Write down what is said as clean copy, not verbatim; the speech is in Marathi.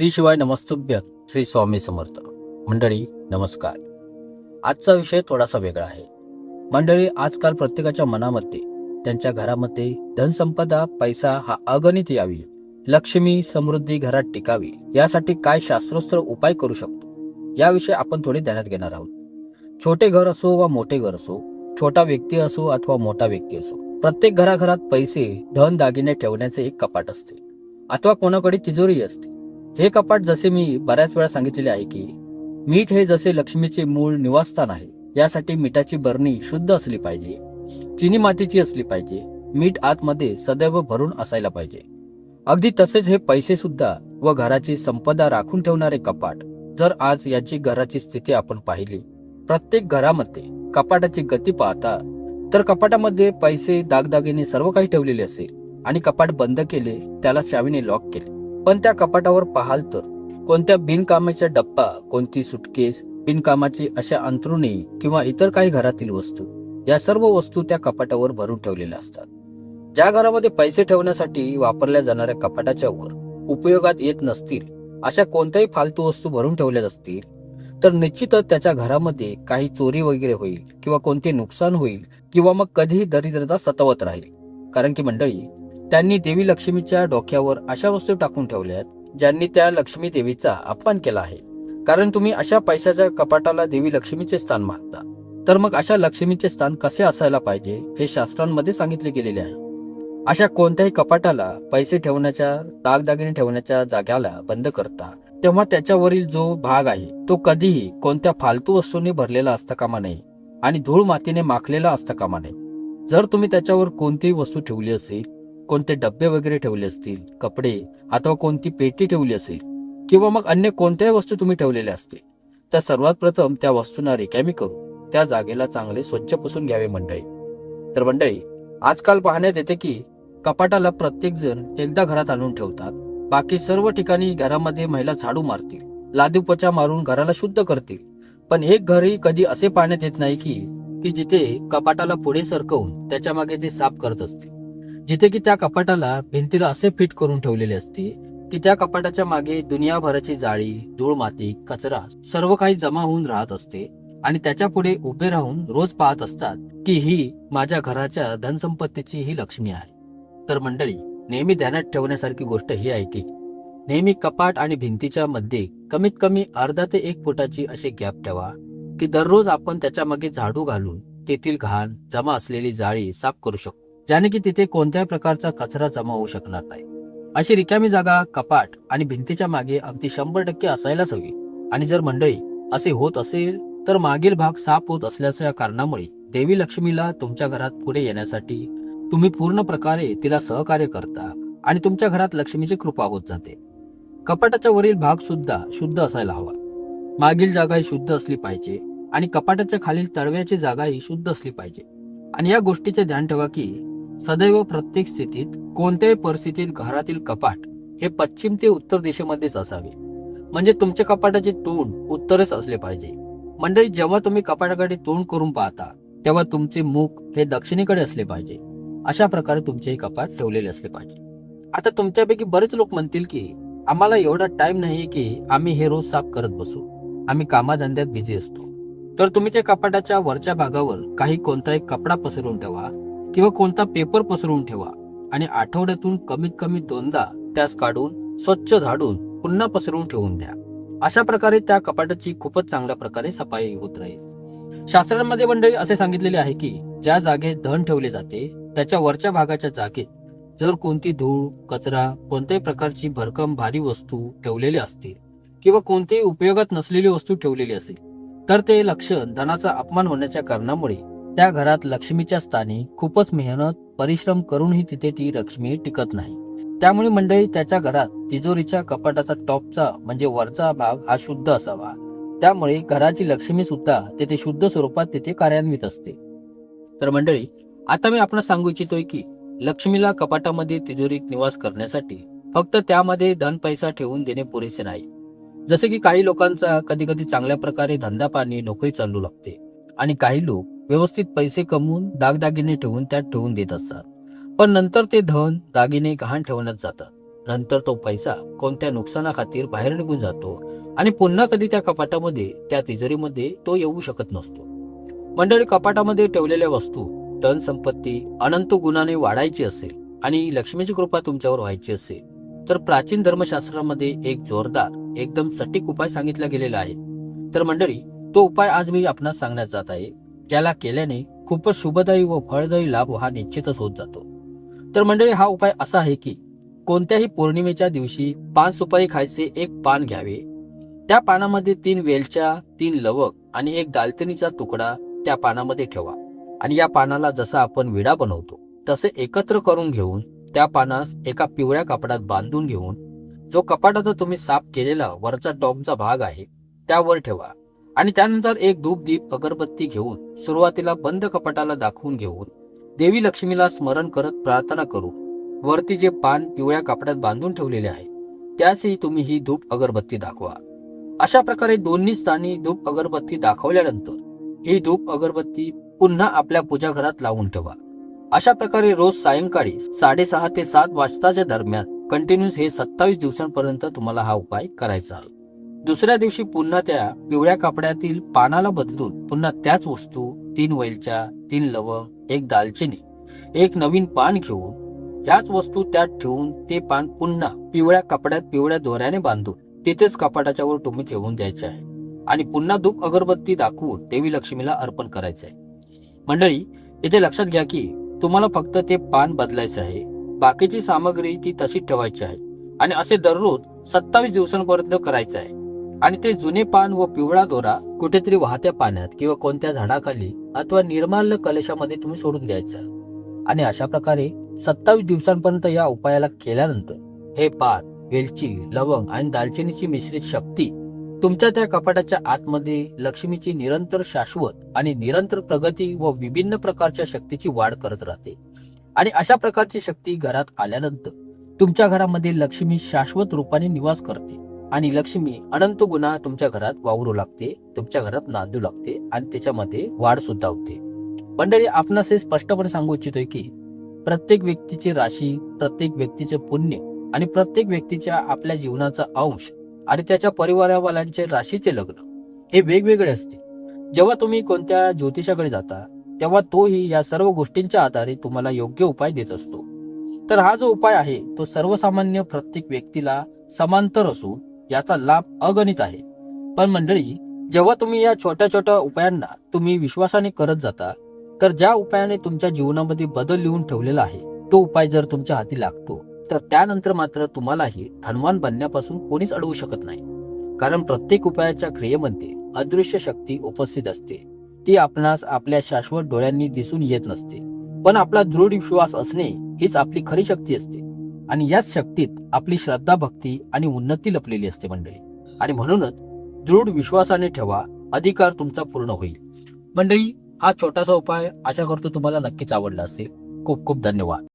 श्री शिवाय नमस्तुभ्य. श्री स्वामी समर्थ. मंडळी नमस्कार. आजचा विषय थोडासा वेगळा आहे. मंडळी, आजकाल प्रत्येकाच्या मनामध्ये, त्यांच्या घरामध्ये धनसंपदा, पैसा हा अगणित यावी, लक्ष्मी समृद्धी घरात टिकावी, यासाठी काय शास्त्रोक्त उपाय करू शकतो, याविषयी आपण थोडे ध्यानात घेणार आहोत. छोटे घर असो वा मोठे घर असो, छोटा व्यक्ती असो अथवा मोठा व्यक्ती असो, प्रत्येक घराघरात पैसे, धन, दागिने ठेवण्याचे एक कपाट असते अथवा कोणाकडे तिजोरी असते. हे कपाट, जसे मी बऱ्याच वेळा सांगितलेले आहे की मीठ हे जसे लक्ष्मीचे मूळ निवासस्थान आहे, यासाठी मिठाची बरणी शुद्ध असली पाहिजे, चिनी मातीची असली पाहिजे, मीठ आतमध्ये सदैव भरून असायला पाहिजे. अगदी तसेच हे पैसे सुद्धा व घराची संपदा राखून ठेवणारे कपाट. जर आज याची घराची स्थिती आपण पाहिली, प्रत्येक घरामध्ये कपाटाची गती पाहता तर कपाटामध्ये पैसे, दागदागिने सर्व काही ठेवलेले असेल आणि कपाट बंद केले, त्याला चावीने लॉक केले, पण त्या कपाटावर पाहाल तर कोणत्या बिनकामाच्या डब्बा, कोणती सुटकेस, बिनकामाची अशा अंथरुणे किंवा इतर काही घरातील वस्तू, या सर्व वस्तू त्या कपाटावर भरून ठेवलेल्या असतात. ज्या घरामध्ये पैसे ठेवण्यासाठी वापरल्या जाणाऱ्या कपाटाच्या वर उपयोगात येत नसतील अशा कोणत्याही फालतू वस्तू भरून ठेवल्या असतील तर निश्चितच त्याच्या घरामध्ये काही चोरी वगैरे होईल किंवा कोणते नुकसान होईल किंवा मग कधीही दरिद्रता सतावत राहील. कारण की मंडळी, त्यांनी देवी लक्ष्मीच्या डोक्यावर अशा वस्तू टाकून ठेवल्यात ज्यांनी त्या लक्ष्मी देवीचा अपमान केला आहे. कारण तुम्ही अशा पैशाच्या कपाटाला देवी लक्ष्मीचे स्थान मानता, तर मग अशा लक्ष्मीचे स्थान कसे असायला पाहिजे हे शास्त्रांमध्ये सांगितले गेलेले आहे. अशा कोणत्याही कपाटाला पैसे ठेवण्याच्या, दागदागिने ठेवण्याच्या जाग्याला बंद करता तेव्हा त्याच्यावरील जो भाग आहे तो कधीही कोणत्या फालतू वस्तूंनी भरलेला असता कामा नये आणि धूळ मातीने माखलेला असता कामा नये. जर तुम्ही त्याच्यावर कोणतीही वस्तू ठेवली असेल, कोणते डब्बे वगैरे ठेवले असतील, कपडे अथवा कोणती पेटी ठेवली असेल किंवा मग अन्य कोणत्याही वस्तू तुम्ही ठेवलेल्या असतील, तर सर्वात प्रथम त्या वस्तूंना रिकामी करून त्या जागेला चांगले स्वच्छ पुसून घ्यावे मंडळी. तर मंडळी, आजकाल पाहण्यात येते की कपाटाला प्रत्येक जण एकदा घरात आणून ठेवतात, बाकी सर्व ठिकाणी घरामध्ये महिला झाडू मारतील, लादीपोछा मारून घराला शुद्ध करतील, पण एक घरही कधी असे पाहण्यात येत नाही की जिथे कपाटाला पुढे सरकवून त्याच्या मागे ते साफ करत असतील, जिथे की त्या कपाटाला भिंतीला असे फिट करून ठेवलेले असते की त्या कपाटाच्या मागे दुनियाभराची जाळी, धूळ, माती, कचरा सर्व काही जमा होऊन राहत असते आणि त्याच्या पुढे उभे राहून रोज पाहत असतात की ही माझ्या घराच्या धनसंपत्तीची ही लक्ष्मी आहे. तर मंडळी, नेहमी ध्यानात ठेवण्यासारखी गोष्ट ही आहे की नेहमी कपाट आणि भिंतीच्या मध्ये कमीत कमी अर्धा ते 1 फुटाची असे गॅप ठेवा की दररोज आपण त्याच्या मागे झाडू घालून तेथील घाण, जमा असलेली जाळी साफ करू शकतो, ज्याने की तिथे कोणत्याही प्रकारचा कचरा जमा होऊ शकणार नाही. अशी रिकामी जागा कपाट आणि भिंतीच्या मागे अगदी 100% असायलाच हवी. आणि जर मंडळी असे होत असेल तर मागील भाग साफ होत असल्याच्या कारणामुळे देवी लक्ष्मीला तुमच्या घरात पुढे येण्यासाठी तुम्ही पूर्ण प्रकारे तिला सहकार्य करता आणि तुमच्या घरात लक्ष्मीची कृपा होत जाते. कपाटाच्या वरील भाग सुद्धा शुद्ध असायला हवा, मागील जागाही शुद्ध असली पाहिजे आणि कपाटाच्या खालील तळव्याची जागाही शुद्ध असली पाहिजे. आणि या गोष्टीचे ध्यान ठेवा की सदैव प्रत्येक स्थितीत, कोणत्याही परिस्थितीत घरातील कपाट हे पश्चिम ते उत्तर दिशेमध्येच असावे, म्हणजे तुमच्या कपाटाचे तोंड उत्तरच असले पाहिजे. मंडळी, जेव्हा तुम्ही कपाटाकडे तोंड करून पाहता तेव्हा तुमचे मुख हे दक्षिणेकडे असले पाहिजे. अशा प्रकारे तुमचे कपाट ठेवलेले असले पाहिजे. आता तुमच्यापैकी बरेच लोक म्हणतील की आम्हाला एवढा टाइम नाही की आम्ही हे रोज साफ करत बसू, आम्ही कामाधंद्यात बिझी असतो. तर तुम्ही त्या कपाटाच्या वरच्या भागावर काही कोणता एक कपडा पसरवून ठेवा किंवा कोणता पेपर पसरवून ठेवा आणि आठवड्यातून कमीत कमी 2दा त्यास काढून स्वच्छ झाडून पुन्हा पसरवून ठेवून द्या. अशा प्रकारे त्या कपाटाची खूपच चांगल्या प्रकारे सफाई होत राहील. शास्त्रांमध्ये मंडळी असे सांगितलेले आहे की ज्या जागेत धन ठेवले जाते त्याच्या वरच्या भागाच्या जागेत जर कोणती धूळ, कचरा, कोणत्याही प्रकारची भरकम भारी वस्तू ठेवलेली असतील किंवा कोणतीही उपयोगात नसलेली वस्तू ठेवलेली असेल तर ते लक्षण धनाचा अपमान होण्याच्या कारणामुळे त्या घरात लक्ष्मीच्या स्थानी खूपच मेहनत, परिश्रम करूनही तिथे ती लक्ष्मी टिकत नाही. त्यामुळे मंडळी, त्याच्या घरात तिजोरीच्या कपाटाचा टॉपचा म्हणजे वरचा भाग हा शुद्ध असावा. त्यामुळे घराची लक्ष्मी सुद्धा तेथे शुद्ध स्वरूपात तिथे कार्यान्वित असते. तर मंडळी, आता मी आपणास सांगू इच्छितोय की लक्ष्मीला कपाटामध्ये तिजोरीत निवास करण्यासाठी फक्त त्यामध्ये धन पैसा ठेवून देणे पुरेसे नाही. जसे की काही लोकांचा कधी कधी चांगल्या प्रकारे धंदा पाणी, नोकरी चालू लागते आणि काही लोक व्यवस्थित पैसे कमवून दागदागिने ठेवून त्यात ठेवून देत असतात, पण नंतर ते धन, दागिने गहाण ठेवण्यात जातात. नंतर तो पैसा कोणत्या नुकसानाखातीर बाहेर निघून जातो आणि पुन्हा कधी त्या कपाटामध्ये, त्या तिजोरीमध्ये तो येऊ शकत नसतो. मंडळी, कपाटामध्ये ठेवलेल्या वस्तू, धन संपत्ती अनंत गुणाने वाढायची असेल आणि लक्ष्मीची कृपा तुमच्यावर व्हायची असेल तर प्राचीन धर्मशास्त्रामध्ये एक जोरदार, एकदम सटीक उपाय सांगितला गेलेला आहे. तर मंडळी, तो उपाय आज मी आपणास सांगण्यात जात आहे, ज्याला केल्याने खूपच शुभदायी व फळदायी लाभ हा निश्चितच होत जातो. तर मंडळी, हा उपाय असा आहे की कोणत्याही पौर्णिमेच्या दिवशी 5 सुपारी खायचे एक पान घ्यावे. त्या पानामध्ये 3 वेलच्या, 3 लवंग आणि 1 दालचिनीचा तुकडा त्या पानामध्ये ठेवा आणि या पानाला जसा आपण विडा बनवतो तसे एकत्र करून घेऊन त्या पानास एका पिवळ्या कापडात बांधून घेऊन जो कपाटाचा तुम्ही साफ केलेला वरचा टॉपचा भाग आहे त्यावर ठेवा आणि त्यानंतर एक धूप, दीप, अगरबत्ती घेऊन सुरुवातीला बंद कपाटाला दाखवून घेऊन देवी लक्ष्मीला स्मरण करत प्रार्थना करू वरती जे पान पिवळ्या कापडात बांधून ठेवलेले आहे त्यासही तुम्ही ही धूप अगरबत्ती दाखवा. अशा प्रकारे दोन्ही स्थानी धूप अगरबत्ती दाखवल्यानंतर ही धूप अगरबत्ती पुन्हा आपल्या पूजा घरात लावून ठेवा. अशा प्रकारे रोज सायंकाळी 6:30 ते 7 वाजताच्या दरम्यान कंटिन्यूस हे 27 दिवसांपर्यंत तुम्हाला हा उपाय करायचा आहे. दुसऱ्या दिवशी पुन्हा त्या पिवळ्या कापड्यातील पानाला बदलून पुन्हा त्याच वस्तू 3 वेलच्या, 3 लवंग, 1 दालचिनी, 1 नवीन पान घेऊन ह्याच वस्तू त्यात ठेवून ते पान पुन्हा पिवळ्या कपड्यात पिवळ्या दोऱ्याने बांधून तिथेच कपाटाच्या वर तुम्ही ठेवून द्यायचे आहे आणि पुन्हा धूप अगरबत्ती दाखवून देवी लक्ष्मीला अर्पण करायचे आहे. मंडळी, इथे लक्षात घ्या की तुम्हाला फक्त ते पान बदलायचे आहे, बाकीची सामग्री ती तशीच ठेवायची आहे आणि असे दररोज 27 दिवसांपर्यंत करायचे आहे. आणि ते जुने पान व पिवळा दोरा कुठेतरी वाहत्या पाण्यात किंवा कोणत्या झाडाखाली अथवा निर्माल्य कलशामध्ये तुम्ही सोडून द्यायचा आणि अशा प्रकारे 27 दिवसांपर्यंत या उपायाला केल्यानंतर हे पान, वेलची, लवंग आणि दालचिनीची मिश्रित शक्ती तुमच्या त्या कपाटाच्या आतमध्ये लक्ष्मीची निरंतर, शाश्वत आणि निरंतर प्रगती व विभिन्न प्रकारच्या शक्तीची वाढ करत राहते. आणि अशा प्रकारची शक्ती घरात आल्यानंतर तुमच्या घरामध्ये लक्ष्मी शाश्वत रूपाने निवास करते आणि लक्ष्मी अनंत गुणा तुमच्या घरात वावरू लागते, तुमच्या घरात नांदू लागते आणि त्याच्यामध्ये वाढ सुद्धा होते. मंडळी, आपणास हे स्पष्टपणे सांगू इच्छितोय की प्रत्येक व्यक्तीची राशी, प्रत्येक व्यक्तीचे पुण्य आणि प्रत्येक व्यक्तीच्या आपल्या जीवनाचा अंश आणि त्याच्या परिवारावाल्यांचे राशीचे लग्न हे वेगवेगळे असते. जेव्हा तुम्ही कोणत्या ज्योतिषाकडे जाता तेव्हा तोही या सर्व गोष्टींच्या आधारे तुम्हाला योग्य उपाय देत असतो. तर हा जो उपाय आहे तो सर्वसामान्य प्रत्येक व्यक्तीला समांतर असून याचा लाभ अगणित आहे. पण मंडळी, जेव्हा तुम्ही या छोट्या छोट्या उपायांना तुम्ही विश्वासाने करत जाता तर ज्या उपायाने तुमच्या जीवनामध्ये बदल लिहून ठेवलेला आहे तो उपाय जर तुमच्या हाती लागतो तर त्यानंतर मात्र तुम्हालाही धनवान बनण्यापासून कोणीच अडवू शकत नाही. कारण प्रत्येक उपायाच्या क्रियेमध्ये अदृश्य शक्ती उपस्थित असते. ती आपणास आपल्या शाश्वत डोळ्यांनी दिसून येत नसते, पण आपला दृढ विश्वास असणे हीच आपली खरी शक्ती असते आणि याच शक्तीत आपली श्रद्धा, भक्ती आणि उन्नती लपलेली असते मंडळी. आणि म्हणूनच दृढ विश्वासाने ठेवा, अधिकार तुमचा पूर्ण होईल. मंडळी, हा छोटासा उपाय आशा करतो तुम्हाला नक्कीच आवडला असेल. खूप खूप धन्यवाद.